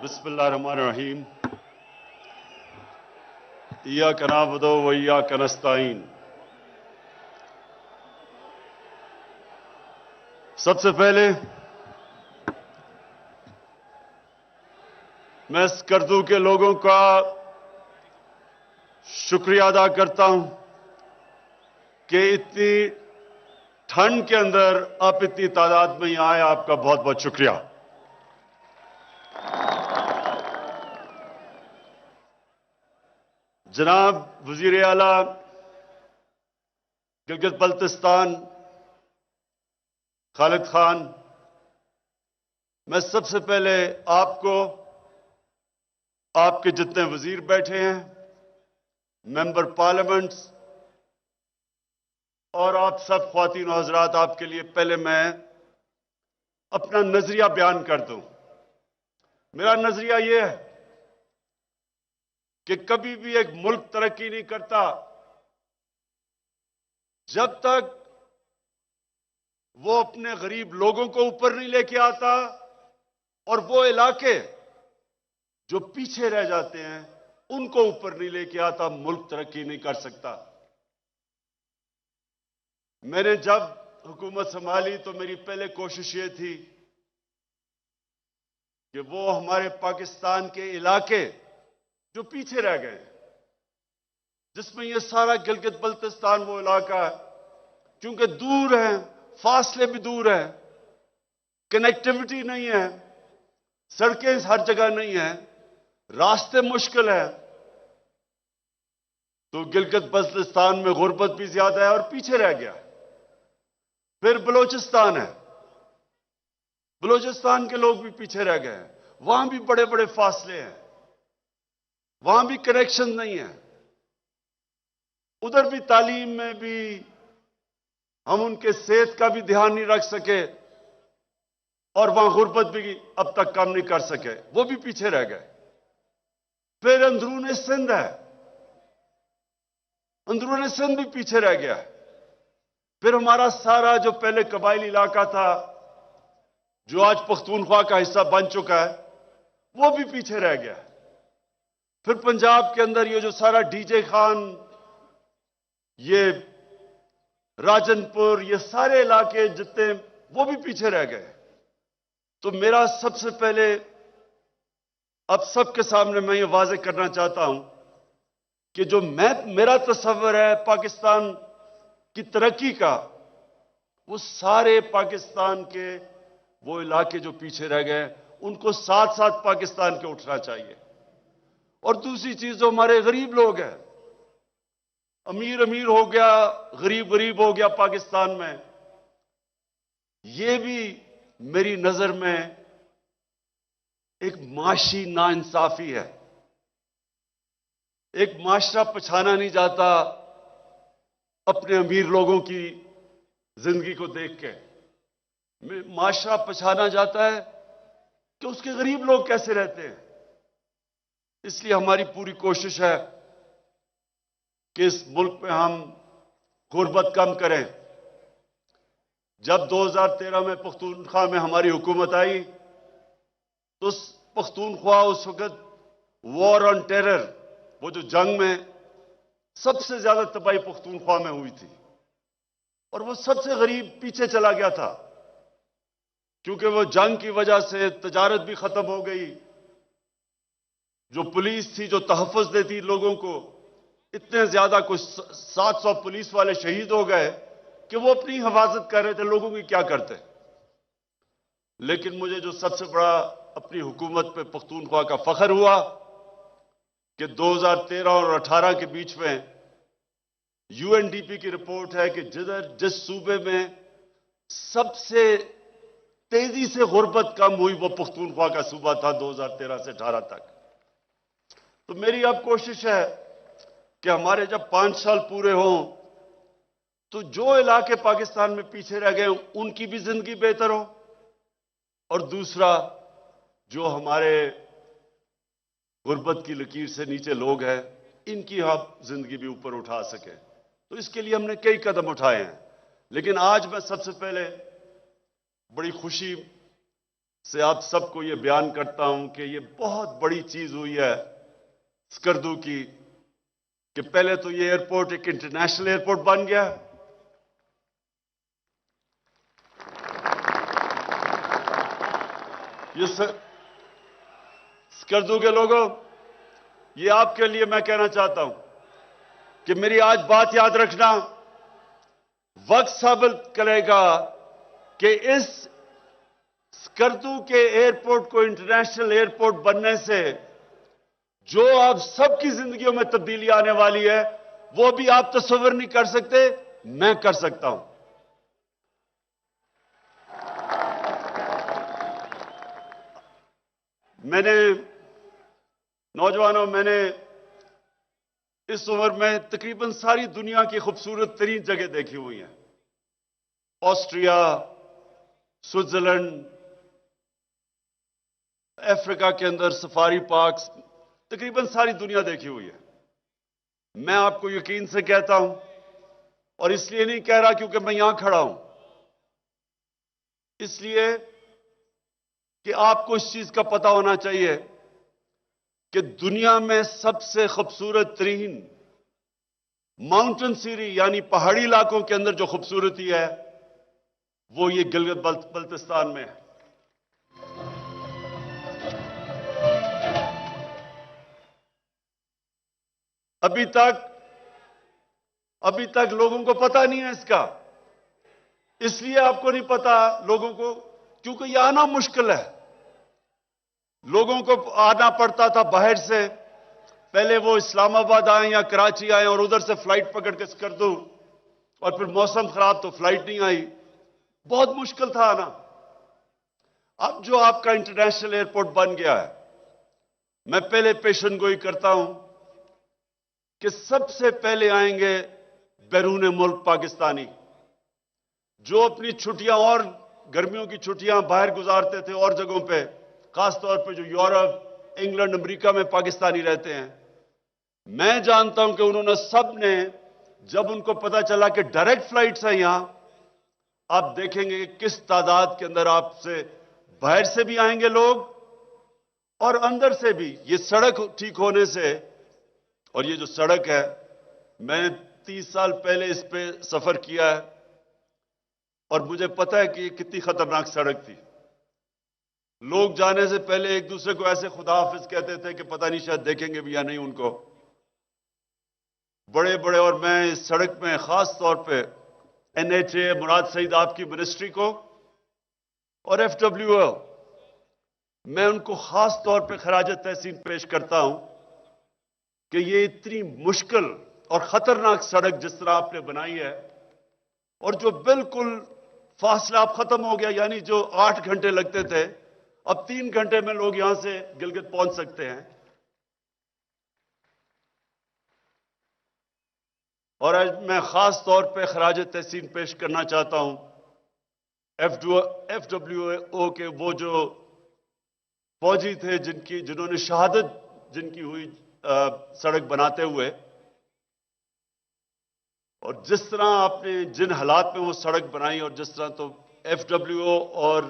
बिस्मिल्लाहिर्रहमानिर्रहीम। इय्याका नअबुदु व इय्याका नस्तईन। सबसे पहले मैं स्कर्दू के लोगों का शुक्रिया अदा करता हूं कि इतनी ठंड के अंदर आप इतनी तादाद में यहाँ आए। आपका बहुत बहुत शुक्रिया। जनाब वजीर आला गिलगित बल्तिस्तान खालिद खान, मैं सबसे पहले आपको, आपके जितने वजीर बैठे हैं, मेंबर पार्लियामेंट्स और आप सब ख्वातीन और हजरात, आपके लिए पहले मैं अपना नजरिया बयान कर दूं। मेरा नजरिया यह है कि कभी भी एक मुल्क तरक्की नहीं करता जब तक वो अपने गरीब लोगों को ऊपर नहीं लेके आता और वो इलाके जो पीछे रह जाते हैं उनको ऊपर नहीं लेके आता। मुल्क तरक्की नहीं कर सकता। मैंने जब हुकूमत संभाली तो मेरी पहले कोशिश ये थी कि वो हमारे पाकिस्तान के इलाके जो पीछे रह गए, जिसमें ये सारा गिलगित बल्तिस्तान वो इलाका है, क्योंकि दूर है, फासले भी दूर है, कनेक्टिविटी नहीं है, सड़कें हर जगह नहीं है, रास्ते मुश्किल है, तो गिलगित बल्तिस्तान में गुर्बत भी ज्यादा है और पीछे रह गया। फिर बलोचिस्तान है, बलोचिस्तान के लोग भी पीछे रह गए हैं, वहां भी बड़े बड़े फासले हैं, वहां भी कनेक्शन नहीं है, उधर भी तालीम में भी हम उनके सेहत का भी ध्यान नहीं रख सके और वहां गुर्बत भी अब तक कम नहीं कर सके, वो भी पीछे रह गए। फिर अंदरूनी सिंध है, अंदरूनी सिंध भी पीछे रह गया। फिर हमारा सारा जो पहले कबायली इलाका था, जो आज पख्तूनख्वा का हिस्सा बन चुका है, वो भी पीछे रह गया। फिर पंजाब के अंदर ये जो सारा डीजे खान, ये राजनपुर, ये सारे इलाके जितने, वो भी पीछे रह गए। तो मेरा सबसे पहले अब सबके सामने मैं ये वाज़ेह करना चाहता हूं कि जो मेरा तस्वर है पाकिस्तान की तरक्की का, वो सारे पाकिस्तान के वो इलाके जो पीछे रह गए उनको साथ साथ पाकिस्तान के उठना चाहिए। और दूसरी चीज, जो हमारे गरीब लोग हैं, अमीर अमीर हो गया, गरीब गरीब हो गया पाकिस्तान में, ये भी मेरी नजर में एक माशी नाइंसाफी है। एक माशरा पछाना नहीं जाता अपने अमीर लोगों की जिंदगी को देख के, माशरा पछाना जाता है कि उसके गरीब लोग कैसे रहते हैं। इसलिए हमारी पूरी कोशिश है कि इस मुल्क में हम गुर्बत कम करें। जब 2013 में पख्तूनख्वा में हमारी हुकूमत आई तो पख्तूनख्वा उस वक्त वॉर ऑन टेरर, वो जो जंग में सबसे ज्यादा तबाही पख्तूनख्वा में हुई थी, और वो सबसे गरीब पीछे चला गया था, क्योंकि वो जंग की वजह से तजारत भी खत्म हो गई। जो पुलिस थी जो तहफ़्फ़ुज़ देती लोगों को, इतने ज्यादा, कुछ 700 पुलिस वाले शहीद हो गए कि वो अपनी हिफाजत कर रहे थे, लोगों की क्या करते। लेकिन मुझे जो सबसे बड़ा अपनी हुकूमत पे पख्तूनख्वा का फख्र हुआ कि 2013 और 18 के बीच में यूएनडीपी की रिपोर्ट है कि जिस सूबे में सबसे तेजी से गुर्बत कम हुई वो पख्तूनख्वा का सूबा था 2013 से 18 तक। तो मेरी अब कोशिश है कि हमारे जब 5 साल पूरे हों तो जो इलाके पाकिस्तान में पीछे रह गए उनकी भी जिंदगी बेहतर हो, और दूसरा जो हमारे गुर्बत की लकीर से नीचे लोग हैं इनकी हम जिंदगी भी ऊपर उठा सकें। तो इसके लिए हमने कई कदम उठाए हैं। लेकिन आज मैं सबसे पहले बड़ी खुशी سے آپ سب کو یہ بیان کرتا ہوں کہ یہ بہت بڑی چیز ہوئی ہے اسکردو کی کہ پہلے تو یہ ایئرپورٹ ایک انٹرنیشنل ایئرپورٹ بن گیا. یہ اسکردو کے لوگوں، یہ آپ کے لیے میں کہنا چاہتا ہوں کہ میری آج بات یاد رکھنا، وقت ثابت کرے گا کہ اس اسکردو کے ایئرپورٹ کو انٹرنیشنل ایئرپورٹ بننے سے جو آپ سب کی زندگیوں میں تبدیلی آنے والی ہے وہ بھی آپ تصور نہیں کر سکتے، میں کر سکتا ہوں. میں نے نوجوانوں، میں نے اس عمر میں تقریباً ساری دنیا کی خوبصورت ترین جگہ دیکھی ہوئی ہیں. آسٹریا، سوئٹزرلینڈ، افریقہ کے اندر سفاری پارکس، تقریباً ساری دنیا دیکھی ہوئی ہے. میں آپ کو یقین سے کہتا ہوں، اور اس لیے نہیں کہہ رہا کیونکہ میں یہاں کھڑا ہوں، اس لیے کہ آپ کو اس چیز کا پتہ ہونا چاہیے کہ دنیا میں سب سے خوبصورت ترین ماؤنٹن سیری یعنی پہاڑی علاقوں کے اندر جو خوبصورتی ہے وہ یہ گلگت بلتستان میں ہے. ابھی تک لوگوں کو پتہ نہیں ہے اس کا. اس لیے آپ کو نہیں پتا لوگوں کو کیونکہ یہ آنا مشکل ہے. لوگوں کو آنا پڑتا تھا باہر سے، پہلے وہ اسلام آباد آئیں یا کراچی آئیں اور ادھر سے فلائٹ پکڑ کے کر دوں، اور پھر موسم خراب تو فلائٹ نہیں آئی، بہت مشکل تھا آنا. اب جو آپ کا انٹرنیشنل ایئرپورٹ بن گیا ہے، میں پہلے پیشن گوئی کرتا ہوں کہ سب سے پہلے آئیں گے بیرون ملک پاکستانی جو اپنی چھٹیاں اور گرمیوں کی چھٹیاں باہر گزارتے تھے اور جگہوں پہ، خاص طور پہ جو یورپ، انگلینڈ، امریکہ میں پاکستانی رہتے ہیں. میں جانتا ہوں کہ انہوں نے سب نے، جب ان کو پتا چلا کہ ڈائریکٹ فلائٹس ہیں یہاں، آپ دیکھیں گے کہ کس تعداد کے اندر آپ سے باہر سے بھی آئیں گے لوگ اور اندر سے بھی. یہ سڑک ٹھیک ہونے سے، اور یہ جو سڑک ہے، میں نے 30 سال پہلے اس پہ سفر کیا ہے اور مجھے پتا ہے کہ یہ کتنی خطرناک سڑک تھی. لوگ جانے سے پہلے ایک دوسرے کو ایسے خدا حافظ کہتے تھے کہ پتہ نہیں شاید دیکھیں گے بھی یا نہیں ان کو. بڑے بڑے، اور میں اس سڑک میں خاص طور پہ NHA، مراد سعید آپ کی منسٹری کو، اور FWO، میں ان کو خاص طور پہ خراج تحسین پیش کرتا ہوں کہ یہ اتنی مشکل اور خطرناک سڑک جس طرح آپ نے بنائی ہے، اور جو بالکل فاصلہ اب ختم ہو گیا، یعنی جو 8 گھنٹے لگتے تھے اب 3 گھنٹے میں لوگ یہاں سے گلگت پہنچ سکتے ہیں. اور آج میں خاص طور پہ خراج تحسین پیش کرنا چاہتا ہوں FWO کے وہ جو فوجی تھے جنہوں نے شہادت جن کی ہوئی سڑک بناتے ہوئے، اور جس طرح آپ نے جن حالات میں وہ سڑک بنائی، اور جس طرح تو FWO اور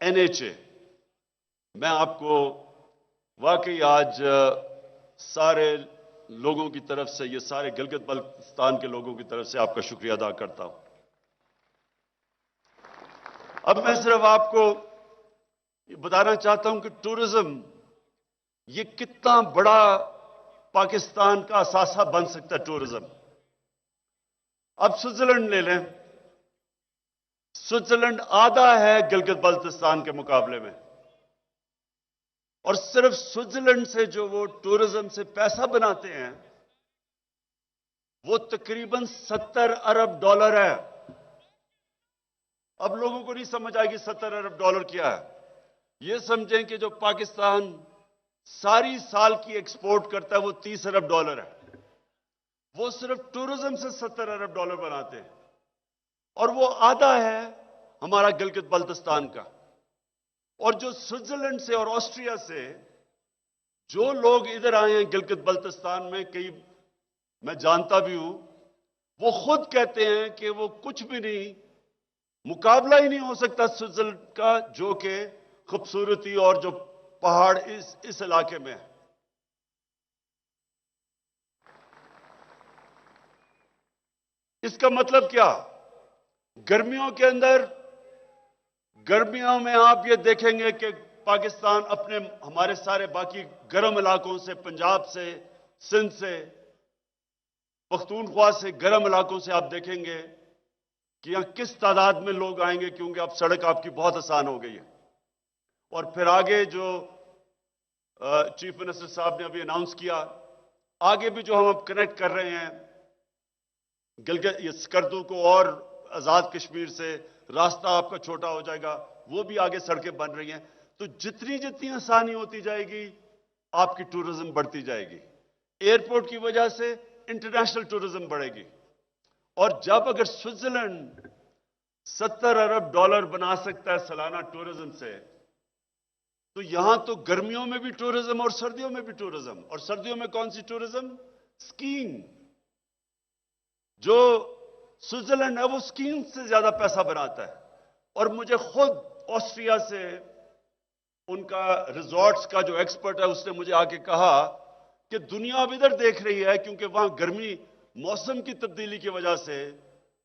NHA، میں آپ کو واقعی آج سارے لوگوں کی طرف سے، یہ سارے گلگت بلتستان کے لوگوں کی طرف سے آپ کا شکریہ ادا کرتا ہوں. اب میں صرف آپ کو یہ بتانا چاہتا ہوں کہ ٹورزم یہ کتنا بڑا پاکستان کا اثاثہ بن سکتا ہے. ٹورزم، اب سوئٹزرلینڈ لے لیں، سوئٹزرلینڈ آدھا ہے گلگت بلتستان کے مقابلے میں، اور صرف سوئٹزرلینڈ سے جو وہ ٹورزم سے پیسہ بناتے ہیں وہ تقریباً $70 ارب ہے. اب لوگوں کو نہیں سمجھ آئے گی $70 ارب کیا ہے. یہ سمجھیں کہ جو پاکستان ساری سال کی ایکسپورٹ کرتا ہے وہ $30 ارب ہے. وہ صرف ٹورزم سے $70 ارب بناتے ہیں، اور وہ آدھا ہے ہمارا گلگت بلتستان کا. اور جو سوئٹزرلینڈ سے اور آسٹریا سے جو لوگ ادھر آئے ہیں گلگت بلتستان میں، کئی میں جانتا بھی ہوں، وہ خود کہتے ہیں کہ وہ کچھ بھی نہیں، مقابلہ ہی نہیں ہو سکتا سوئٹزرلینڈ کا، جو کہ खूबसूरती और जो पहाड़ इस इलाके में है। इसका मतलब क्या? गर्मियों के अंदर, गर्मियों में आप ये देखेंगे कि पाकिस्तान अपने हमारे सारे बाकी गर्म इलाकों से, पंजाब से, सिंध से, पख्तूनख्वा से, गर्म इलाकों से आप देखेंगे कि यहां किस तादाद में लोग आएंगे, क्योंकि अब सड़क आपकी बहुत आसान हो गई है। और फिर आगे जो चीफ मिनिस्टर साहब ने अभी अनाउंस किया, आगे भी जो हम अब कनेक्ट कर रहे हैं गिलगित, ये स्कर्दू को और आजाद कश्मीर से रास्ता आपका छोटा हो जाएगा, वो भी आगे सड़कें बन रही हैं। तो जितनी जितनी आसानी होती जाएगी आपकी टूरिज्म बढ़ती जाएगी। एयरपोर्ट की वजह से इंटरनेशनल टूरिज्म बढ़ेगी। और जब अगर स्विट्जरलैंड $70 अरब बना सकता है सालाना टूरिज्म से, तो यहां तो गर्मियों में भी टूरिज्म और सर्दियों में भी टूरिज्म। और सर्दियों में कौन सी टूरिज्म? स्कीइंग। जो स्विट्जरलैंड है वो स्कीइंग से ज्यादा पैसा बनाता है। और मुझे खुद ऑस्ट्रिया से उनका रिजॉर्ट्स का जो एक्सपर्ट है उसने मुझे आके कहा कि दुनिया अब इधर देख रही है, क्योंकि वहां गर्मी, मौसम की तब्दीली की वजह से,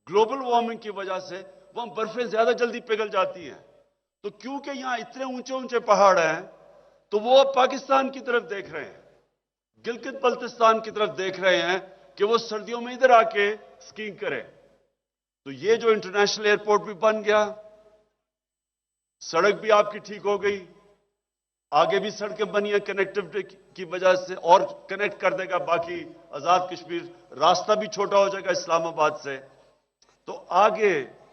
ग्लोबल वार्मिंग की वजह से वहां बर्फें ज्यादा जल्दी पिघल जाती हैं। तो क्योंकि यहां इतने ऊंचे ऊंचे पहाड़ हैं, तो वो अब पाकिस्तान की तरफ देख रहे हैं, गिलगित बल्तिस्तान की तरफ देख रहे हैं कि वो सर्दियों में इधर आके स्कीइंग करें। तो ये जो इंटरनेशनल एयरपोर्ट भी बन गया, सड़क भी आपकी ठीक हो गई, आगे भी सड़कें बनी है कनेक्टिविटी की वजह से, और कनेक्ट कर देगा बाकी आजाद कश्मीर, रास्ता भी छोटा हो जाएगा इस्लामाबाद से। तो आगे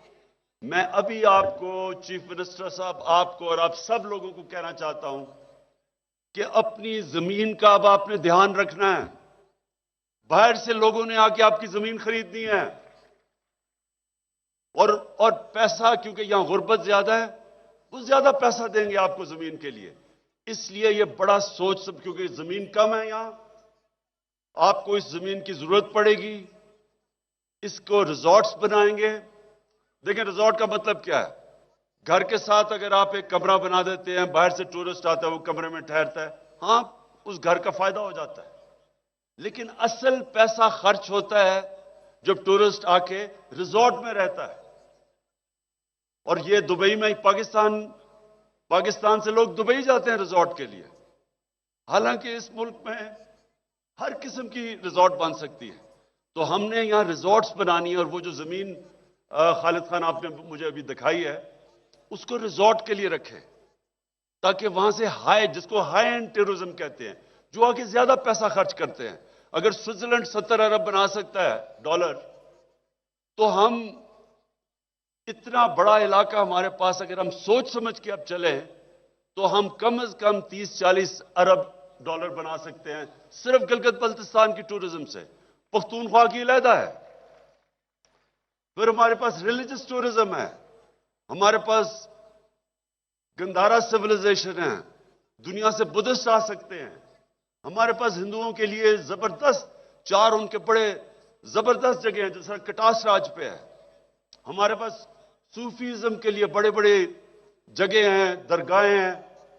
मैं अभी आपको, चीफ मिनिस्टर साहब, आपको और आप सब लोगों को कहना चाहता हूं कि अपनी जमीन का अब आपने ध्यान रखना है। बाहर से लोगों ने आके आपकी जमीन खरीदनी है, और पैसा, क्योंकि यहां गुर्बत ज्यादा है, वो ज्यादा पैसा देंगे आपको जमीन के लिए। इसलिए ये बड़ा सोच सब, क्योंकि जमीन कम है यहां, आपको इस जमीन की जरूरत पड़ेगी। इसको रिजॉर्ट्स बनाएंगे। देखें, रिजॉर्ट का मतलब क्या है? घर के साथ अगर आप एक कमरा बना देते हैं, बाहर से टूरिस्ट आता है, वो कमरे में ठहरता है, हां, उस घर का फायदा हो जाता है। लेकिन असल पैसा खर्च होता है जब टूरिस्ट आके रिजॉर्ट में रहता है। और ये दुबई में, पाकिस्तान से लोग दुबई जाते हैं रिजॉर्ट के लिए, हालांकि इस मुल्क में हर किस्म की रिजॉर्ट बन सकती है। तो हमने यहां रिजॉर्ट्स बनानी है, और वो जो जमीन खालिद खान आपने मुझे अभी दिखाई है, उसको रिजॉर्ट के लिए रखें, ताकि वहां से जिसको हाई एंड टूरिज्म कहते हैं, जो आगे ज्यादा पैसा खर्च करते हैं। अगर स्विट्जरलैंड $70 अरब बना सकता है डॉलर, तो हम इतना बड़ा इलाका हमारे पास, अगर हम सोच समझ के अब चले, तो हम कम से कम $30-40 अरब बना सकते हैं सिर्फ गिलगित बल्तिस्तान की टूरिज्म से। पख्तूनख्वा की अलहदा है। फिर हमारे पास रिलीजियस टूरिज्म है, हमारे पास गंधारा सिविलाइजेशन है, दुनिया से बुद्धिस्ट आ सकते हैं। हमारे पास हिंदुओं के लिए जबरदस्त 4 उनके बड़े जबरदस्त जगह हैं, जैसा कटास राज पे है। हमारे पास सूफीज्म के लिए बड़े बड़े जगह हैं, दरगाहें हैं,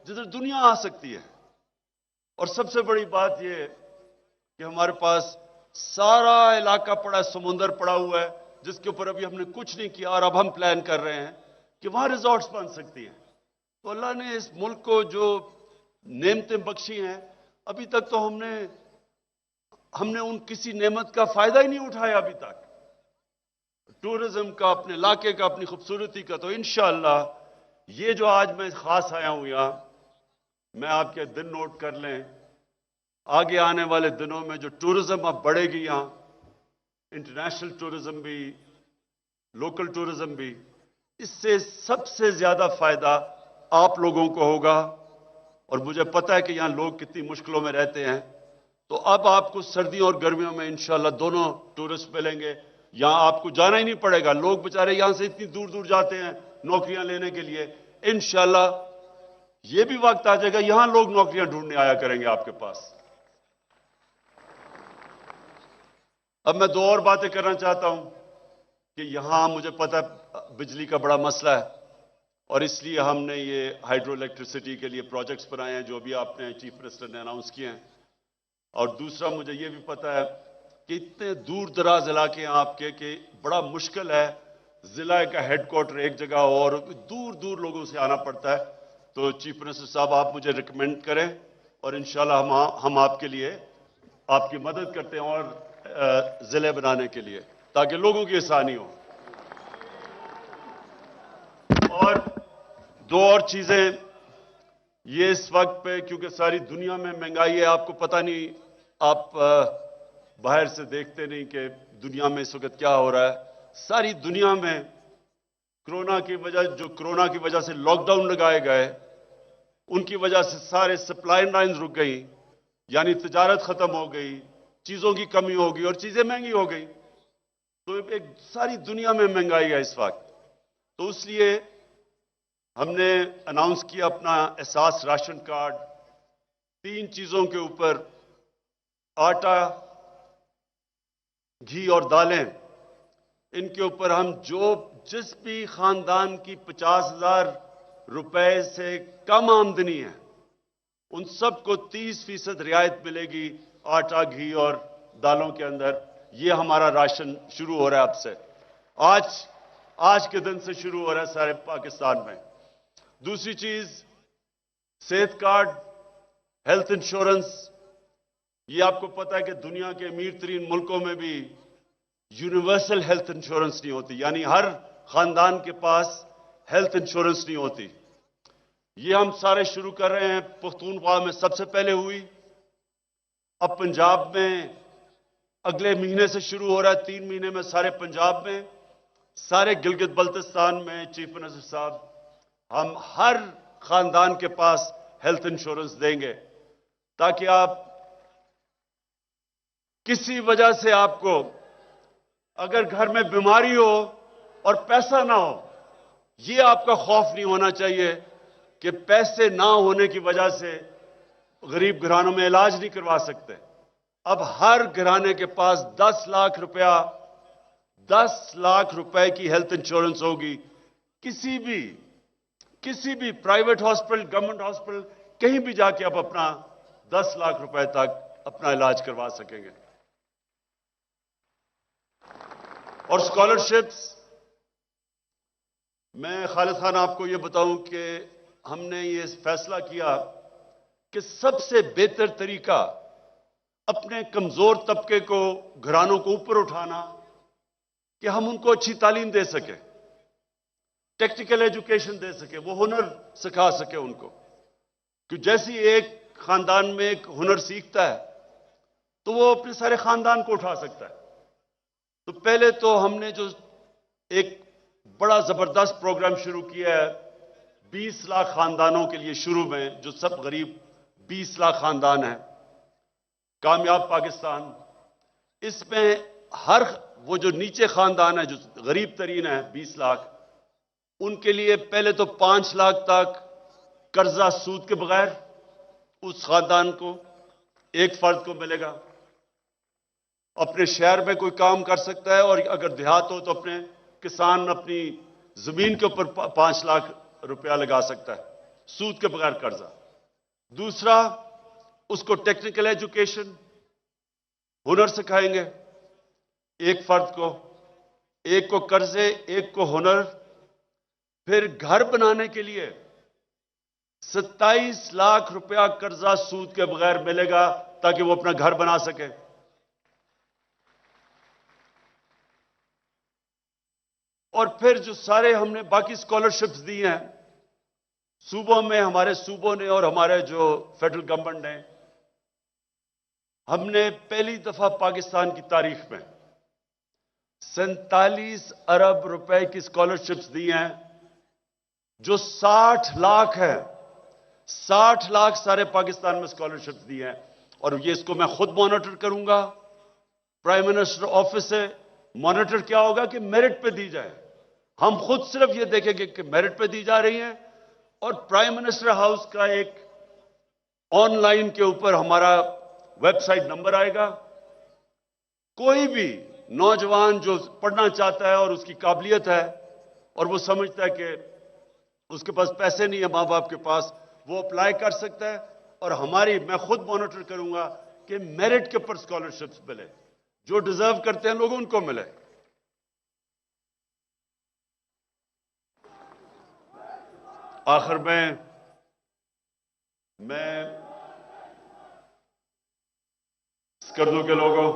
जिधर दुनिया आ सकती है। और सबसे बड़ी बात यह कि हमारे पास सारा इलाका पड़ा है, समुंदर पड़ा हुआ है, जिसके ऊपर अभी हमने कुछ नहीं किया, और अब हम प्लान कर रहे हैं कि वहां रिजॉर्ट्स बन सकती हैं। तो अल्लाह ने इस मुल्क को जो नेमतें बख्शी हैं, अभी तक तो हमने उन किसी नेमत का फायदा ही नहीं उठाया अभी तक, टूरिज्म का, अपने इलाके का, अपनी खूबसूरती का। तो इंशाअल्लाह ये जो आज मैं खास आया हूं यहां, मैं आपके दिन नोट कर लें, आगे आने वाले दिनों में जो टूरिज्म अब बढ़ेगी यहां, इंटरनेशनल टूरिज्म भी, लोकल टूरिज्म भी, इससे सबसे ज्यादा फायदा आप लोगों को होगा। और मुझे पता है कि यहां लोग कितनी मुश्किलों में रहते हैं। तो अब आपको सर्दियों और गर्मियों में इंशाअल्लाह दोनों टूरिस्ट मिलेंगे। यहां आपको जाना ही नहीं पड़ेगा। लोग बेचारे यहां से इतनी दूर दूर जाते हैं नौकरियां लेने के लिए। इंशाअल्लाह ये भी वक्त आ जाएगा, यहां लोग नौकरियां ढूंढने आया करेंगे आपके पास। अब मैं 2 और बातें करना चाहता हूं कि यहां मुझे पता है बिजली का बड़ा मसला है, اور اس لیے ہم نے یہ ہائیڈرو الیکٹریسٹی کے لیے پروجیکٹس بنائے ہیں جو بھی آپ نے چیف منسٹر نے اناؤنس کیے ہیں. اور دوسرا مجھے یہ بھی پتہ ہے کہ اتنے دور دراز علاقے ہیں آپ کے کہ بڑا مشکل ہے ضلع کا ہیڈ کوارٹر ایک جگہ اور دور دور لوگوں سے آنا پڑتا ہے. تو چیف منسٹر صاحب آپ مجھے ریکمینڈ کریں اور انشاءاللہ ہم آپ کے لیے آپ کی مدد کرتے ہیں اور ضلع بنانے کے لیے تاکہ لوگوں کی آسانی ہو. اور دو اور چیزیں یہ اس وقت پہ کیونکہ ساری دنیا میں مہنگائی ہے آپ کو پتہ نہیں آپ باہر سے دیکھتے نہیں کہ دنیا میں اس وقت کیا ہو رہا ہے. ساری دنیا میں کرونا کی وجہ سے لاک ڈاؤن لگائے گئے ان کی وجہ سے سارے سپلائی لائنز رک گئی یعنی تجارت ختم ہو گئی چیزوں کی کمی ہو گئی اور چیزیں مہنگی ہو گئی. تو ایک ساری دنیا میں مہنگائی ہے اس وقت. تو اس لیے ہم نے اناؤنس کیا اپنا احساس راشن کارڈ 3 چیزوں کے اوپر آٹا گھی اور دالیں ان کے اوپر ہم جس بھی خاندان کی 50,000 روپے سے کم آمدنی ہے ان سب کو 30% رعایت ملے گی آٹا گھی اور دالوں کے اندر. یہ ہمارا راشن شروع ہو رہا ہے اب سے آج کے دن سے شروع ہو رہا ہے سارے پاکستان میں. دوسری چیز صحت کارڈ ہیلتھ انشورنس. یہ آپ کو پتا ہے کہ دنیا کے امیر ترین ملکوں میں بھی یونیورسل ہیلتھ انشورنس نہیں ہوتی یعنی ہر خاندان کے پاس ہیلتھ انشورنس نہیں ہوتی. یہ ہم سارے شروع کر رہے ہیں. پختونخوا میں سب سے پہلے ہوئی اب پنجاب میں اگلے مہینے سے شروع ہو رہا ہے 3 مہینے میں سارے پنجاب میں سارے گلگت بلتستان میں. چیف منسٹر صاحب ہم ہر خاندان کے پاس ہیلتھ انشورنس دیں گے تاکہ آپ کسی وجہ سے آپ کو اگر گھر میں بیماری ہو اور پیسہ نہ ہو یہ آپ کا خوف نہیں ہونا چاہیے کہ پیسے نہ ہونے کی وجہ سے غریب گھرانوں میں علاج نہیں کروا سکتے. اب ہر گھرانے کے پاس 10 لاکھ روپے کی ہیلتھ انشورنس ہوگی. کسی بھی پرائیویٹ ہاسپٹل گورنمنٹ ہاسپٹل کہیں بھی جا کے آپ اپنا 10 لاکھ روپے تک اپنا علاج کروا سکیں گے. اور اسکالرشپس میں خالد خان آپ کو یہ بتاؤں کہ ہم نے یہ فیصلہ کیا کہ سب سے بہتر طریقہ اپنے کمزور طبقے کو گھرانوں کو اوپر اٹھانا کہ ہم ان کو اچھی تعلیم دے سکیں ٹیکنیکل ایجوکیشن دے سکیں وہ ہنر سکھا سکیں ان کو. کہ جیسی ایک خاندان میں ایک ہنر سیکھتا ہے تو وہ اپنے سارے خاندان کو اٹھا سکتا ہے. تو پہلے تو ہم نے جو ایک بڑا زبردست پروگرام شروع کیا ہے 20 لاکھ خاندانوں کے لیے شروع میں جو سب غریب 20 لاکھ خاندان ہیں کامیاب پاکستان. اس میں ہر وہ جو نیچے خاندان ہے جو غریب ترین ہے 20 لاکھ ان کے لیے پہلے تو 5 لاکھ تک قرضہ سود کے بغیر اس خاندان کو ایک فرد کو ملے گا. اپنے شہر میں کوئی کام کر سکتا ہے اور اگر دیہات ہو تو اپنے کسان اپنی زمین کے اوپر 5 لاکھ روپیہ لگا سکتا ہے سود کے بغیر قرضہ. دوسرا اس کو ٹیکنیکل ایجوکیشن ہنر سکھائیں گے ایک فرد کو ایک کو قرضے ایک کو ہنر. پھر گھر بنانے کے لیے 27 لاکھ روپیہ قرضہ سود کے بغیر ملے گا تاکہ وہ اپنا گھر بنا سکے. اور پھر جو سارے ہم نے باقی اسکالرشپس دی ہیں صوبوں میں ہمارے صوبوں نے اور ہمارے جو فیڈرل گورنمنٹ نے ہم نے پہلی دفعہ پاکستان کی تاریخ میں 47 ارب روپے کی اسکالرشپس دی ہیں جو 60 لاکھ ہے 60 لاکھ سارے پاکستان میں اسکالرشپس دی ہیں. اور یہ اس کو میں خود مانیٹر کروں گا پرائم منسٹر آفس سے. مانیٹر کیا ہوگا کہ میرٹ پہ دی جائے. ہم خود صرف یہ دیکھیں گے کہ میرٹ پہ دی جا رہی ہیں اور پرائم منسٹر ہاؤس کا ایک آن لائن کے اوپر ہمارا ویب سائٹ نمبر آئے گا. کوئی بھی نوجوان جو پڑھنا چاہتا ہے اور اس کی قابلیت ہے اور وہ سمجھتا ہے کہ उसके पास पैसे नहीं है माँ बाप के पास, वो अप्लाई कर सकता है और मैं खुद मॉनिटर करूंगा कि मेरिट के ऊपर स्कॉलरशिप्स मिले, जो डिजर्व करते हैं लोग उनको मिले। आखिर में मैं स्कर्दू के लोगों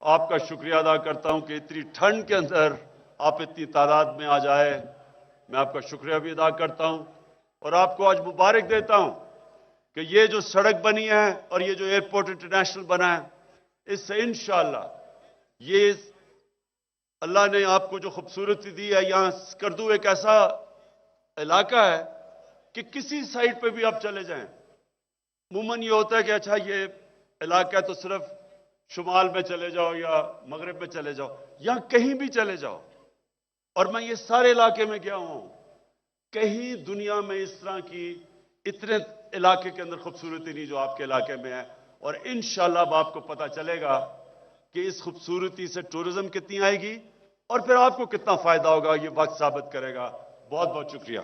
आपका शुक्रिया अदा करता हूं कि इतनी ठंड के अंदर आप इतनी तादाद में आ जाए। मैं आपका शुक्रिया भी अदा करता हूं और आपको आज मुबारक देता हूं कि ये जो सड़क बनी है और ये जो एयरपोर्ट इंटरनेशनल बना है, इससे इंशाअल्लाह ये अल्लाह ने आपको जो खूबसूरती दी है, यहां स्कर्दू एक ऐसा इलाका है कि किसी साइड पे भी आप चले जाएं, अमूमन ये होता है कि अच्छा ये इलाका है तो सिर्फ शुमाल में चले जाओ या मगरिब में चले जाओ, यहां कहीं भी चले जाओ। और मैं ये सारे इलाके में गया हूं, कहीं दुनिया में इस तरह की इतने इलाके के अंदर खूबसूरती नहीं जो आपके इलाके में है। और इंशाअल्लाह अब आपको पता चलेगा कि इस खूबसूरती से टूरिज्म कितनी आएगी और फिर आपको कितना फायदा होगा, ये वक्त साबित करेगा। बहुत बहुत शुक्रिया।